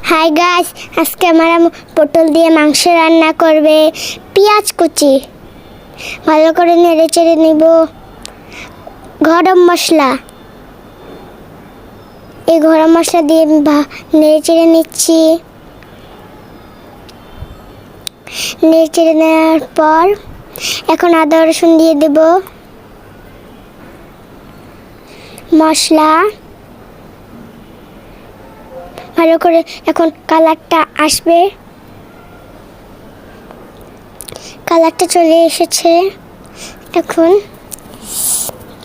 Hi guys, আজকে আমার আম্মু পটল দিয়ে মাংস রান্না করবে। পেঁয়াজ কুচি ভালো করে নেড়ে চেড়ে নিব। গরম মশলা, এই গরম মশলা দিয়ে নেড়ে চেড়ে নিচ্ছি। নেড়ে চেড়ে নেওয়ার পর এখন আদা রসুন দিয়ে দেব। মশলা ভালো করে এখন কালারটা আসবে। কালারটা চলে এসেছে। এখন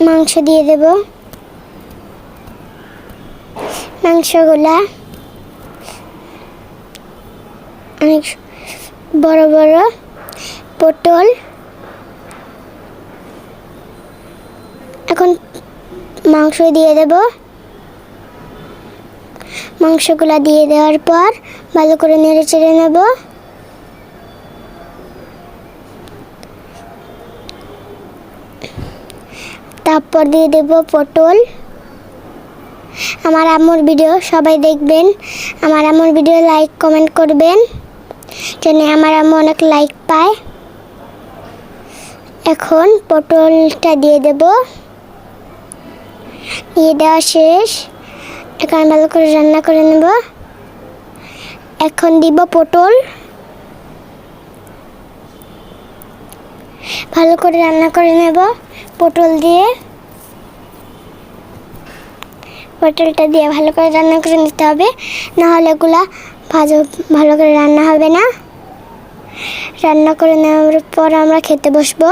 মাংস দিয়ে দেব। মাংসগুলা অনেক বড় বড় পটল। এখন মাংস দিয়ে দেব। মাংসগুলা দিয়ে দেওয়ার পর ভালো করে নেড়ে চেড়ে নেব। তারপর দিয়ে দেব পটল। আমার আম্মুর ভিডিও সবাই দেখবেন। আমার আম্মুর ভিডিও লাইক কমেন্ট করবেন যেন আমার আম্মু অনেক লাইক পায়। এখন পটলটা দিয়ে দেব। দিয়ে দেওয়া শেষ। এখন ভালো করে রান্না করে নেব। এখন দিব পটল। ভালো করে রান্না করে নেব পটল দিয়ে। পটলটা দিয়ে ভালো করে রান্না করে নিতে হবে, নাহলে এগুলা ভালো করে রান্না হবে না। রান্না করে নেওয়ার পর আমরা খেতে বসবো।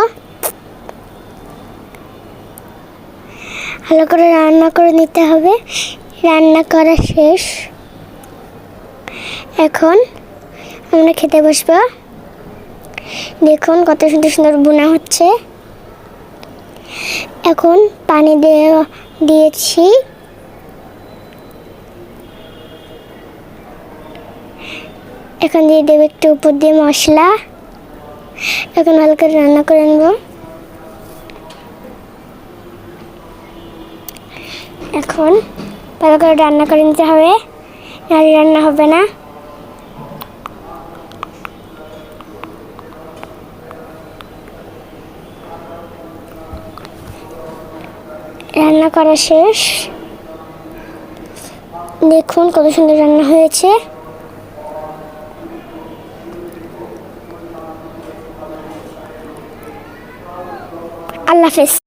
ভালো করে রান্না করে নিতে হবে। রান্না করা শেষ। এখন আমরা খেতে বসবো। দেখুন কত সুন্দর সুন্দর বোনা হচ্ছে। এখন পানি দিয়েছি। এখন দিয়ে দেবো একটু উপর দিয়ে মশলা। এখন ভালো করে রান্না করে নেব। এখন ভালো করে রান্না করে নিতে হবে, নাহলে রান্না হবে না। রান্না করা শেষ। দেখুন কত সুন্দর রান্না হয়েছে। আল্লাহ হাফেজ।